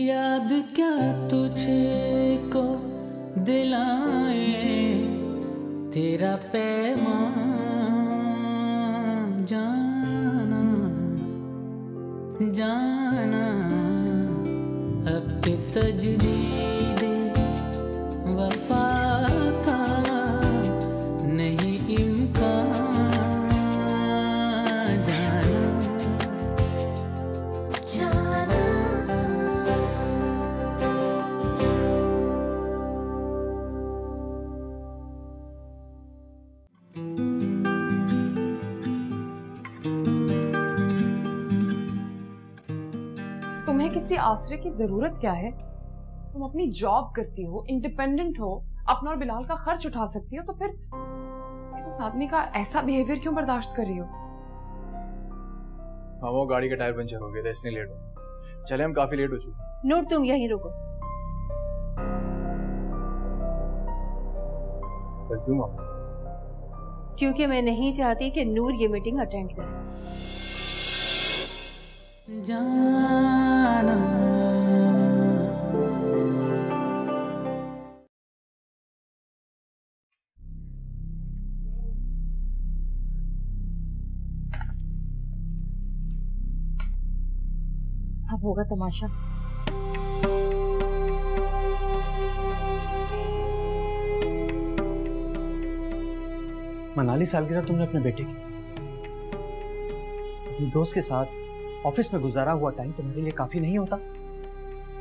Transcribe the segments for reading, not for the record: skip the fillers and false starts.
याद क्या तुझको दिलाए तेरा पैगाम जाना जाना अब तजदीद वफा का नहीं इम्कान जाना जाना। तुम्हें किसी आसरे की जरूरत क्या है? तुम अपनी जॉब करती हो, इंडिपेंडेंट हो, अपना और बिलाल का खर्च उठा सकती हो, तो फिर इस आदमी का ऐसा बिहेवियर क्यों बर्दाश्त कर रही हो? हाँ, वो गाड़ी का टायर पंचर हो गया था इसलिए लेट हो। चले, हम काफी लेट हो चुके। नूर तुम यहीं रुको। क्यों मामा? क्योंकि मैं नहीं चाहती कि नूर ये मीटिंग अटेंड करे। जाना अब होगा तमाशा। मनाली सालगिरह तुमने अपने बेटे की, अपने दोस्त के साथ ऑफिस में गुजारा हुआ टाइम तुम्हारे लिए काफी नहीं होता?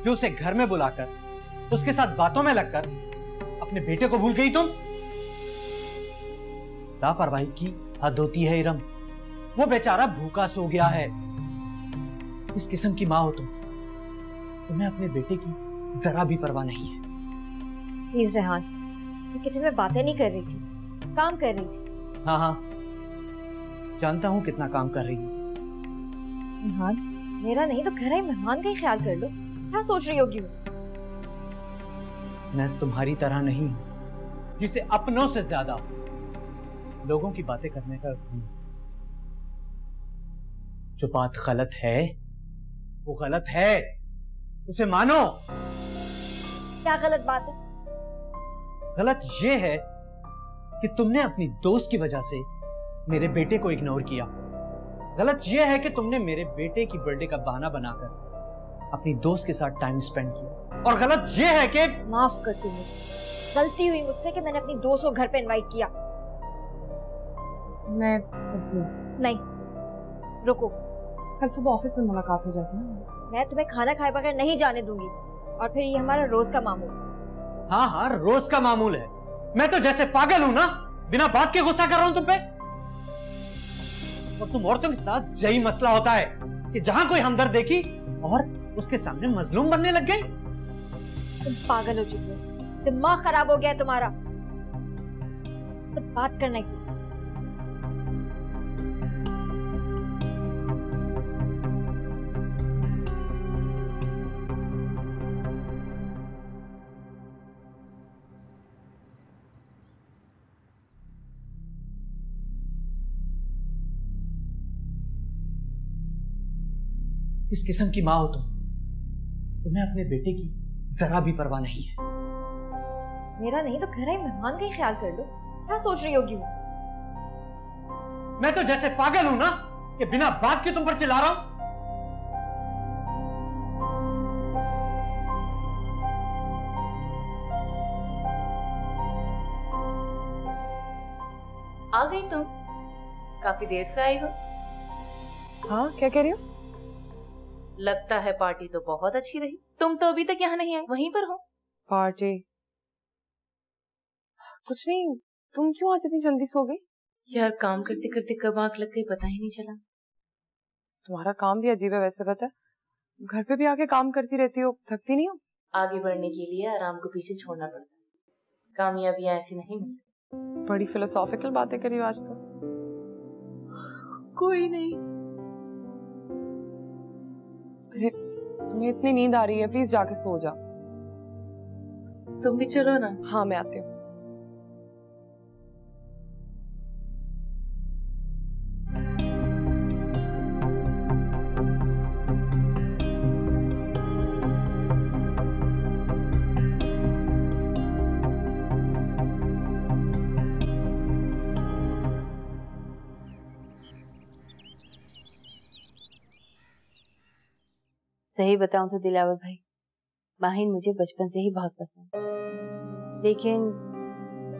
जो उसे घर में बुलाकर उसके साथ बातों में लगकर अपने बेटे को भूल गई तुम? लापरवाही की हद होती है इरम। वो बेचारा भूखा सो गया है। इस किस्म की माँ हो तुम, तुम्हें अपने बेटे की जरा भी परवाह नहीं है। प्लीज रेहान, मैं किचन में बातें नहीं कर रही थी, काम कर रही थी। हाँ हाँ, जानता हूँ कितना काम कर रही है। रेहान, मेरा नहीं तो घर आए मेहमान का ही ख्याल कर लो। क्या सोच रही होगी वो? मैं तुम्हारी तरह नहीं हूं, जिसे अपनों से ज्यादा लोगों की बातें करने का हूं। जो बात गलत है वो गलत है, उसे मानो। क्या गलत बात है? गलत ये है कि तुमने अपनी दोस्त की वजह से मेरे बेटे को इग्नोर किया। गलत ये है कि तुमने मेरे बेटे की बर्थडे का बहाना बनाकर अपनी दोस्त के साथ टाइम स्पेंड किया। और गलत ये है कि माफ कर तू मुझे, गलती हुई मुझसे कि मैंने अपनी दोस्त को घर पे इनवाइट किया। मैं चलती हूँ। नहीं, रुको। कल सुबह ऑफिस में मुलाकात हो जाती है। मैं तुम्हें खाना खाए बगैर नहीं जाने दूंगी, और फिर ये हमारा रोज का मामूल। हाँ हाँ, रोज का मामूल है। मैं तो जैसे पागल हूं ना, बिना बात के गुस्सा कर रहा हूं तुम पे। और तुम औरतों के साथ यही मसला होता है कि जहां कोई हमदर्द देखी और उसके सामने मजलूम बनने लग गई। तुम पागल हो चुके हो, दिमाग खराब हो गया है तुम्हारा। तो बात करना ही। किस किस्म की माँ हो तुम? तुम्हें अपने बेटे की जरा भी परवाह नहीं है। मेरा नहीं तो घर आए मेहमान का ही ख्याल कर लो। क्या सोच रही होगी वो? मैं तो जैसे पागल हूं ना कि बिना बात के तुम पर चिल्ला रहा हूं। आ गई तुम? काफी देर से आई हो। हाँ, क्या कह रही हो? लगता है पार्टी तो बहुत अच्छी रही। तुम तो अभी तक यहाँ नहीं आई, वहीं पर हो। पार्टी? कुछ नहीं। तुम क्यों आज इतनी जल्दी सो गई? यार, काम करते करते कब आंख लग गई पता ही नहीं चला। तुम्हारा काम भी अजीब है वैसे, पता है? घर पे भी आके काम करती रहती हो, थकती नहीं हो? आगे बढ़ने के लिए आराम को पीछे छोड़ना पड़ता है। कामयाबियां ऐसी नहीं मिलती। बड़ी फिलोसॉफिकल बातें करी हो आज तो। कोई नहीं। अरे, तुम्हें इतनी नींद आ रही है, प्लीज जाके सो जाओ। तुम भी चलो ना। हाँ, मैं आती हूँ। सही बताऊं तो दिलावर भाई, माहिन मुझे बचपन से ही बहुत पसंद है। लेकिन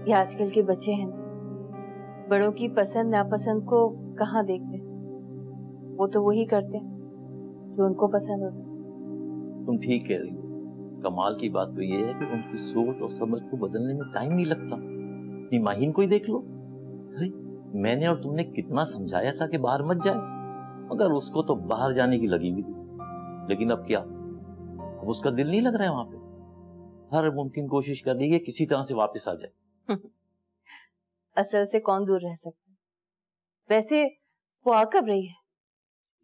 ये आजकल के बच्चे हैं ना, बड़ों की पसंद नापसंद को कहाँ देखते, वो तो वही करते जो उनको पसंद होता। तुम ठीक कह रही हो। कमाल की बात तो ये है कि उनकी सोच और समझ को बदलने में टाइम नहीं लगता। अपनी माहिन को ही देख लो। अरे मैंने और तुमने कितना समझाया था कि बाहर मत जाए, मगर उसको तो बाहर जाने की लगी हुई थी। लेकिन अब क्या, अब उसका दिल नहीं लग रहा है वहां पे। हर मुमकिन कोशिश कर रही है किसी तरह से वापस आ जाए। असल से कौन दूर रह सकता है? वैसे वो आ कब रही है?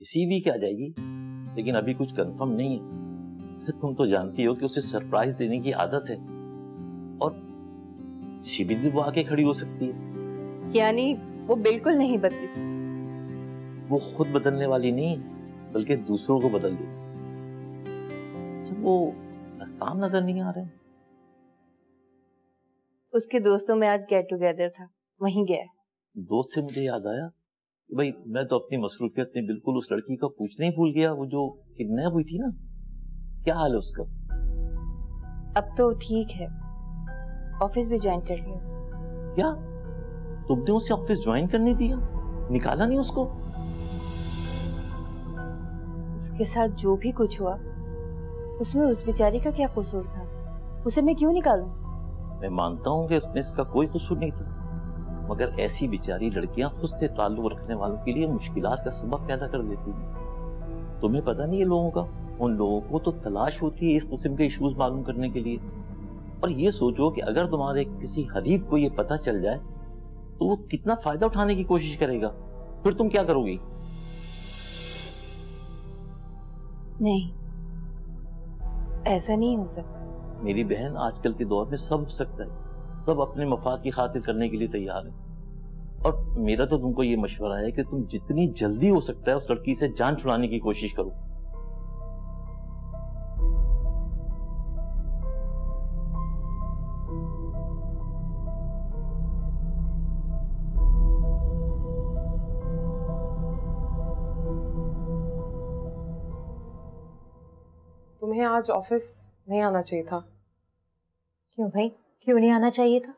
इसी वीक आ जाएगी, लेकिन अभी कुछ कंफर्म नहीं है। तुम तो जानती हो कि उसे सरप्राइज देने की आदत है, और किसी भी दिन वो आके खड़ी हो सकती है। यानी वो बिल्कुल नहीं बदली? वो खुद बदलने वाली नहीं, बल्कि दूसरों को बदल दे। वो आसान नजर नहीं आ रहे। उसके दोस्तों में आज गेट टुगेदर था, वहीं गया। दोस्त से मुझे याद आया, भाई मैं तो अपनी मसरूफियत में बिल्कुल उस लड़की का पूछना ही भूल गया, वो जो किडनैप हुई थी ना, क्या हाल है उसका? अब तो ठीक है, ऑफिस भी ज्वाइन कर लिया उसने। क्या तुमने उसे ऑफिस ज्वाइन करने दिया? निकाला नहीं उसको? उसके साथ जो भी कुछ हुआ उसमें उस बेचारी का क्या कसूर था? उसे मैं क्यों निकालूं? मैं मानता हूँ कि उसमें इसका कोई कसूर नहीं था, मगर ऐसी बेचारी लड़कियां खुद से ताल्लुक रखने वालों के लिए मुश्किलात का सबब पैदा कर देती हैं। तुम्हें पता नहीं है लोगों का, उन लोगों को तो तलाश होती है इस किस्म के इश्यूज मालूम करने के लिए। और ये सोचो कि अगर तुम्हारे किसी हरीफ को ये पता चल जाए तो वो कितना फायदा उठाने की कोशिश करेगा, फिर तुम क्या करोगी? नहीं, ऐसा नहीं हो सकता। मेरी बहन, आजकल के दौर में सब हो सकता है, सब अपने मफाद की खातिर करने के लिए तैयार है। और मेरा तो तुमको ये मशवरा है कि तुम जितनी जल्दी हो सकता है उस लड़की से जान छुड़ाने की कोशिश करो। तुम्हें आज ऑफिस नहीं आना चाहिए था। क्यों भाई, क्यों नहीं आना चाहिए था?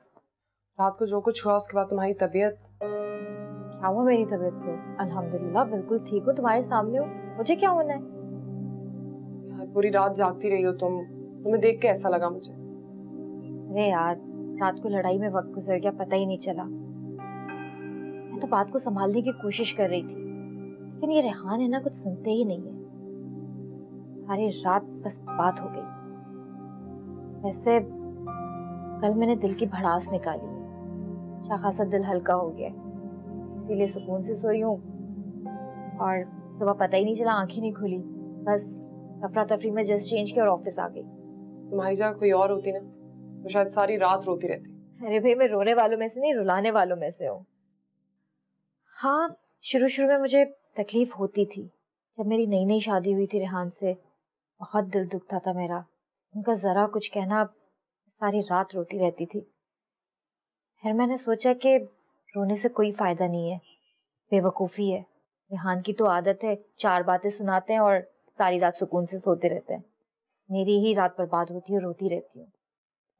रात को जो कुछ हुआ उसके बाद तुम्हारी तबीयत। क्या हुआ मेरी तबीयत को? अल्हम्दुलिल्लाह बिल्कुल ठीक हूँ, तुम्हारे सामने हूँ। मुझे क्या होना है? यार पूरी रात जागती रही हो तुम, तुम्हें देख के ऐसा लगा मुझे। अरे यार, रात को लड़ाई में वक्त गुजर गया, पता ही नहीं चला। मैं तो बात को संभालने की कोशिश कर रही थी, लेकिन ये रेहान है ना, कुछ सुनते ही नहीं है। सारी रात बस बात हो गई। वैसे कल मैंने दिल की भड़ास निकाली है, अच्छा खासा दिल हल्का हो गया, इसीलिए सुकून से सोई हूँ। और सुबह पता ही नहीं चला, आंखें नहीं खुली, बस अफरा तफरी में जस्ट चेंज किया और ऑफिस आ गई। तुम्हारी जगह कोई और होती ना तो शायद सारी रात रोती रहती। अरे भाई, मैं रोने वालों में से नहीं, रुलाने वालों में से हूँ। हाँ, शुरू शुरू में मुझे तकलीफ होती थी। जब मेरी नई नई शादी हुई थी रेहान से, बहुत दिल दुखता था मेरा। उनका जरा कुछ कहना, सारी रात रोती रहती थी। फिर मैंने सोचा कि रोने से कोई फायदा नहीं है, बेवकूफ़ी है। रेहान की तो आदत है, 4 बातें सुनाते हैं और सारी रात सुकून से सोते रहते हैं। मेरी ही रात बर्बाद होती है, रोती रहती हूँ।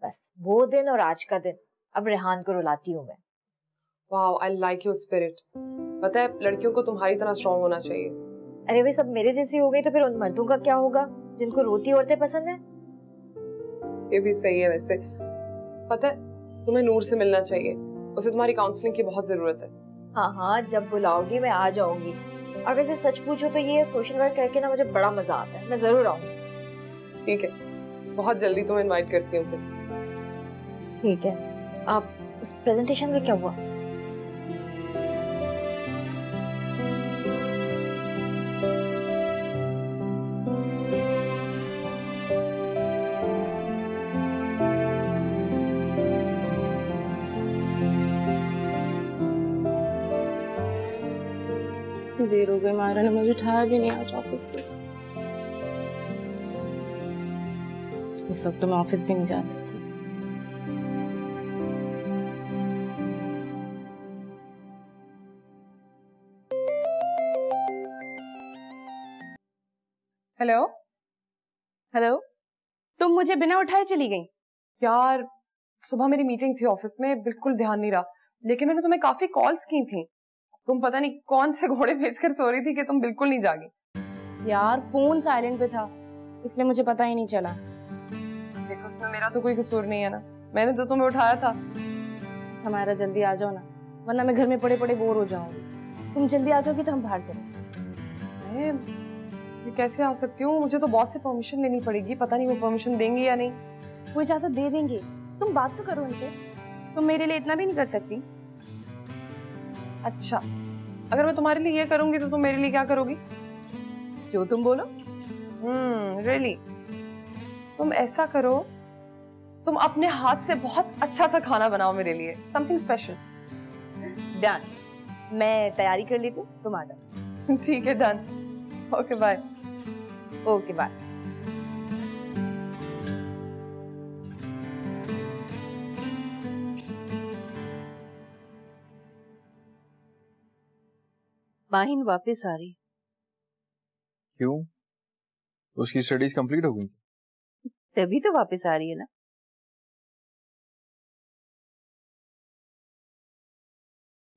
बस वो दिन और आज का दिन, अब रेहान को रुलाती हूँ मैं। Wow, I like your spirit. पता है, लड़कियों को तुम्हारी तरह स्ट्रांग होना चाहिए। अरे भाई, सब मेरे जैसी हो गई तो फिर उन मर्दों का क्या होगा जिनको रोती औरतें पसंद है? ये भी सही है। वैसे पता है, तुम्हें नूर से मिलना चाहिए, उसे तुम्हारी काउंसलिंग की बहुत जरूरत है। हाँ हाँ, जब बुलाओगी मैं आ जाऊंगी। और वैसे सच पूछो तो ये सोशल वर्क करके ना मुझे बड़ा मजा आता है, मैं जरूर आऊंगी। ठीक है, बहुत जल्दी तुम्हें इनवाइट करती हूँ फिर। ठीक है। आप उस प्रेजेंटेशन का क्या हुआ? देर हो गई, मायरा ने मुझे उठाया भी नहीं आज ऑफिस के। इस वक्त तो मैं ऑफिस भी नहीं जा सकती। हेलो, हेलो, तुम मुझे बिना उठाए चली गई? यार सुबह मेरी मीटिंग थी ऑफिस में, बिल्कुल ध्यान नहीं रहा, लेकिन मैंने तुम्हें काफी कॉल्स की थी। तुम पता नहीं कौन से घोड़े भेजकर सो रही थी कि तुम बिल्कुल नहीं जागी। यार फोन साइलेंट पे था, इसलिए मुझे पता ही नहीं चला। देखो उसमें मेरा तो कोई कसूर नहीं है ना, मैंने तो तुम्हें उठाया था। हमारा जल्दी आ जाओ ना, वरना मैं घर में पड़े पड़े बोर हो जाऊंगी। तुम जल्दी आ जाओगी तो हम बाहर चलेंगे। ये कैसे आ सकती हूँ? मुझे तो बॉस से परमिशन लेनी पड़ेगी, पता नहीं वो परमिशन देंगे या नहीं। वो इजाजत दे देंगे, तुम बात तो करो उनसे। तुम मेरे लिए इतना भी नहीं कर सकती? अच्छा, अगर मैं तुम्हारे लिए ये करूंगी तो तुम मेरे लिए क्या करोगी? जो तुम बोलो। रियली? तुम ऐसा करो, तुम अपने हाथ से बहुत अच्छा सा खाना बनाओ मेरे लिए, समथिंग स्पेशल। डन, मैं तैयारी कर लेती हूँ, तुम आ जाओ। ठीक है, done. Okay bye. Okay bye. Mahin वापस आ रही। क्यों? उसकी स्टडीज कंप्लीट हो गई? तभी तो वापस आ रही है ना।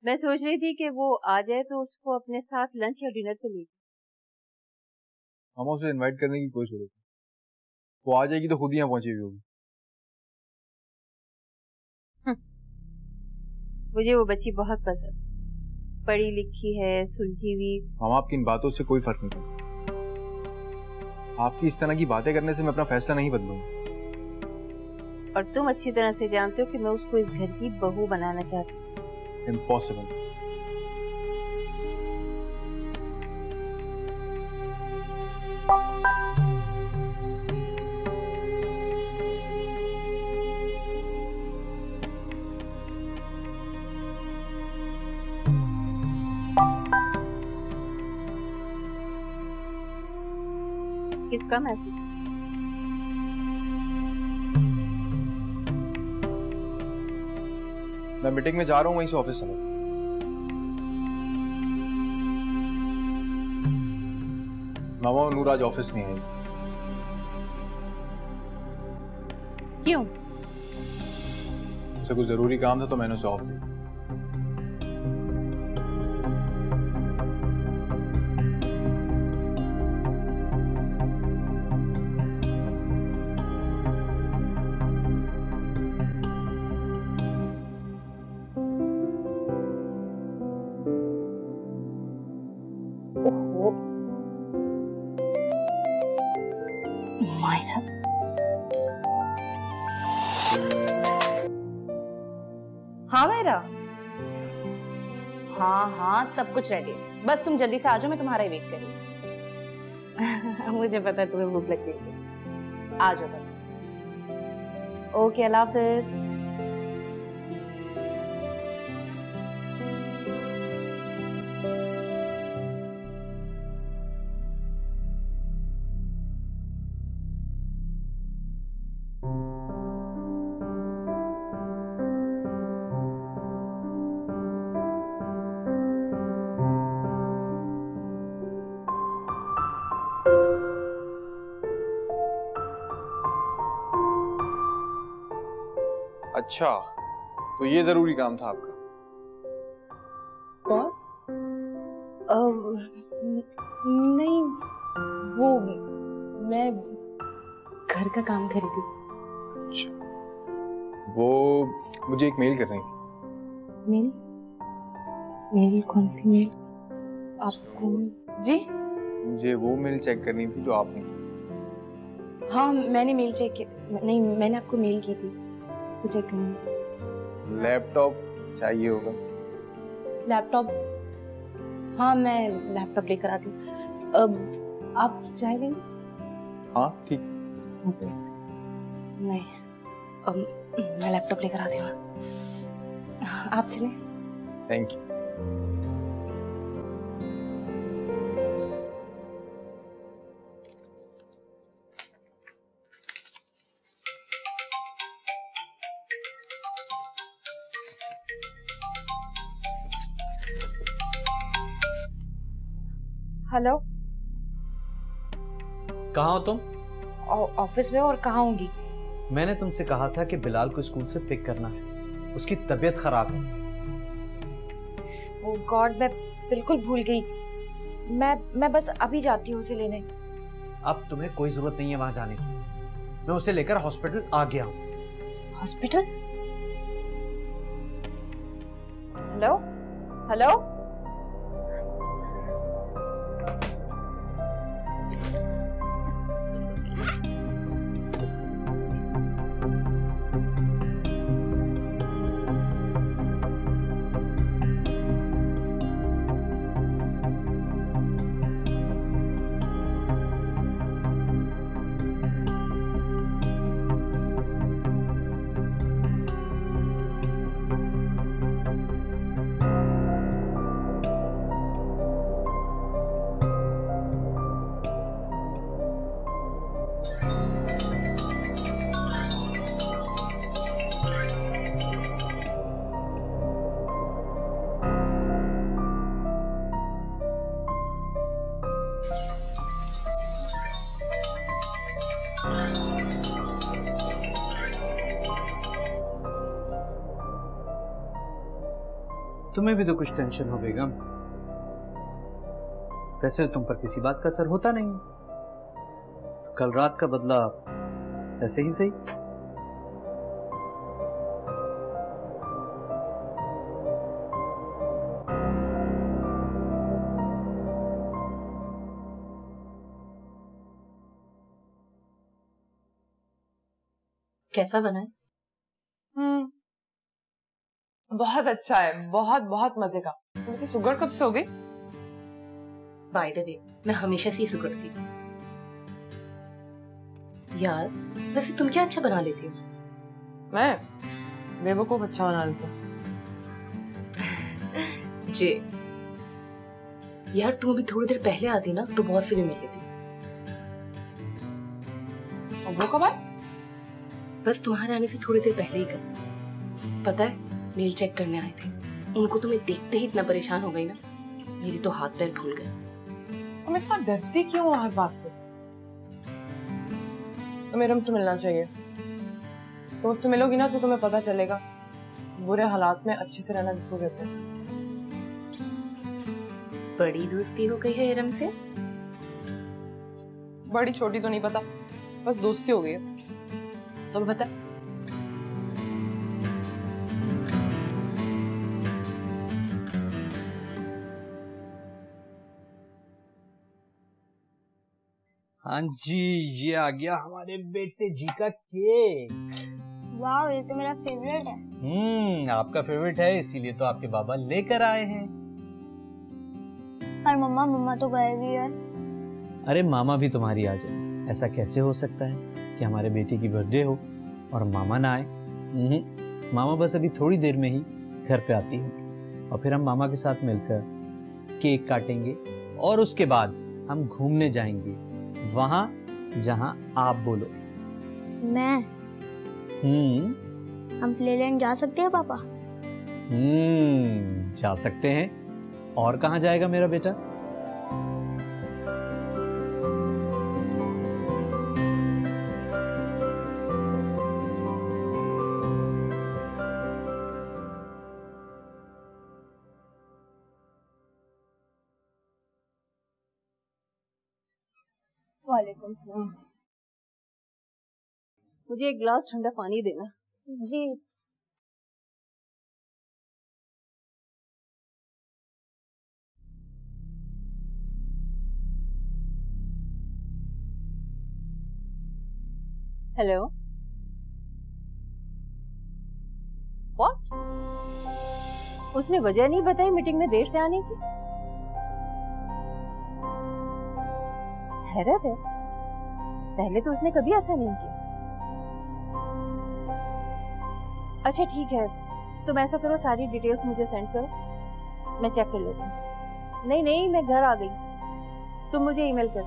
मैं सोच रही थी कि वो आ जाए तो उसको अपने साथ लंच या डिनर पे ले। हम उसे इनवाइट करने की कोई जरूरत नहीं, वो आ जाएगी तो खुद ही यहाँ पहुंची हुई होगी। मुझे वो बच्ची बहुत पसंद, पढ़ी लिखी है, सुलझी हुई। हम आपकी इन बातों से कोई फर्क नहीं पड़ता। आपकी इस तरह की बातें करने से मैं अपना फैसला नहीं बदलूंगा। और तुम अच्छी तरह से जानते हो कि मैं उसको इस घर की बहू बनाना चाहती हूँ। इम्पॉसिबल। किसका मैसेज? मैं मीटिंग में जा रहा हूँ, वहीं से ऑफिस चला। मामा और नूर आज ऑफिस नहीं आई। क्यों? उसे कुछ जरूरी काम था तो मैंने उसे ऑफ दिया। हाँ मेरा, हाँ सब कुछ रेडी है, बस तुम जल्दी से आ जाओ, मैं तुम्हारा ही वेट कर रही हूँ। मुझे पता है तुम्हें भूख लगी है, आ जाओ बस। ओके, अल्लाह हाफिज। अच्छा, तो ये जरूरी काम था आपका? बॉस? नहीं, वो मैं घर का काम कर रही थी। अच्छा, वो मुझे एक मेल करनी थी। मेल? मेल? कौन सी मेल? आपको? जी? मुझे वो मेल चेक करनी थी जो आपने की। हाँ, मैंने मेल चेक की। नहीं, मैंने आपको मेल की थी, तो चेक करनी। लैपटॉप चाहिए होगा। लैपटॉप? हाँ, मैं लैपटॉप लेकर आती हूँ। अब आप चाय लेंगे? हाँ ठीक। नहीं, अब मैं लैपटॉप लेकर आती हूँ, आप चलें। Thank you. हेलो, कहाँ हो तुम? ऑफिस में और कहाँ होंगी? मैंने तुमसे कहा था कि बिलाल को स्कूल से पिक करना है, उसकी तबीयत खराब है। ओह गॉड, मैं बिल्कुल भूल गई। मैं बस अभी जाती हूँ उसे लेने। अब तुम्हें कोई जरूरत नहीं है वहां जाने की, मैं उसे लेकर हॉस्पिटल आ गया हूँ। हॉस्पिटल? हेलो हेलो, तुम्हें भी तो कुछ टेंशन हो बेगम। वैसे तुम पर किसी बात का असर होता नहीं, कल रात का बदला ऐसे ही सही। कैसा बना है? बहुत अच्छा है, बहुत बहुत मजे का। तुम्हें तो शुगर कब से हो गई? बाय द वे, मैं हमेशा से ही सुगड़ती हूँ। यार वैसे तुम क्या अच्छा बना लेती हो? मैं बेवकूफ अच्छा बना लेती हूँ। जे यार तुम अभी थोड़ी देर पहले आती ना तो बहुत फिल्म मिल लेती। और वो कब आए? बस तुम्हारे आने से थोड़ी देर पहले ही कर। पता है मेल चेक करने आए थे, उनको तुम्हें देखते ही इतना परेशान हो गई ना, मेरी तो हाथ पैर भूल गए। तुम इतना डरती क्यों हो हर बात से? तुम्हें हमसे मिलना चाहिए। तुम उससे मिलोगी ना तो तुम्हें पता चलेगा बुरे हालात में अच्छे से रहना किसको कहते हैं। बड़ी दोस्ती हो गई है इरम से? बड़ी छोटी तो नहीं पता, बस दोस्ती हो गई है। तुम्हें पता है? हाँ जी, ये आ गया हमारे बेटे जी का केक। वाह, ये तो मेरा फेवरेट है। आपका फेवरेट है इसीलिए तो आपके बाबा लेकर आए हैं। पर मम्मा तो गए भी है। अरे मामा भी तुम्हारी आ जाए, ऐसा कैसे हो सकता है कि हमारे बेटे की बर्थडे हो और मामा ना आए? मामा बस अभी थोड़ी देर में ही घर पे आती है और फिर हम मामा के साथ मिलकर केक काटेंगे और उसके बाद हम घूमने जाएंगे वहां जहां आप बोलो। मैं हम प्लेलैंड जा सकते हैं पापा? जा सकते हैं। और कहां जाएगा मेरा बेटा? वालेकुम सलाम। मुझे एक गिलास ठंडा पानी देना। जी। हेलो। व्हाट? उसने वजह नहीं बताई मीटिंग में देर से आने की? हैरत है, पहले तो उसने कभी ऐसा नहीं किया। अच्छा ठीक है, तुम ऐसा करो, सारी डिटेल्स मुझे सेंड करो, मैं चेक कर लेती हूँ। नहीं मैं घर आ गई, तुम मुझे ईमेल कर।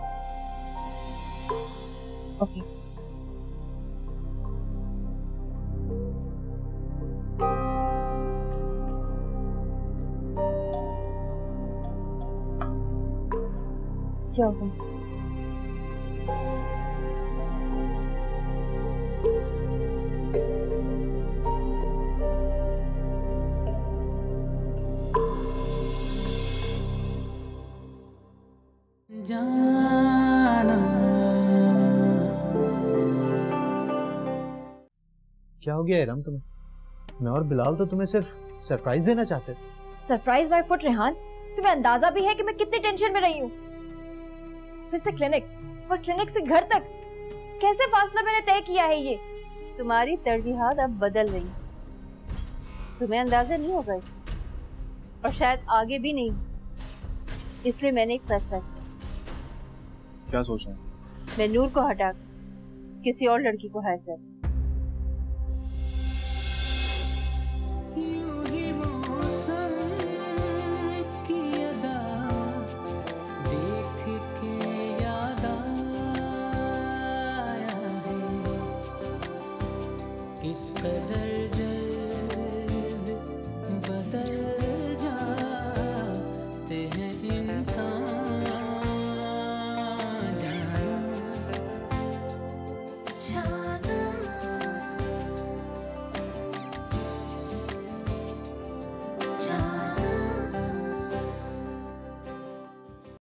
ओके। जाओ तुम। क्या हो गया इरम तुम्हें? मैं और बिलाल तो तुम्हें सिर्फ सरप्राइज देना चाहते थे। सरप्राइज बाय फुट रेहान, तुम्हें अंदाजा भी है कि मैं कितनी टेंशन में रही हूँ। फिर से क्लिनिक और क्लिनिक से घर तक कैसे फासला मैंने तय किया है ये। तुम्हारी तरजीहात अब बदल रही है, तुम्हें अंदाजा नहीं होगा इसका, और शायद आगे भी नहीं। इसलिए मैंने एक फैसला किया। क्या सोच रहे हैं? मैं नूर को हटा किसी और लड़की को हायर कर। यूं ही मौसम की अदा देख के याद आया है, किस कदर जल्द बदल जाते हैं इंसान। जाना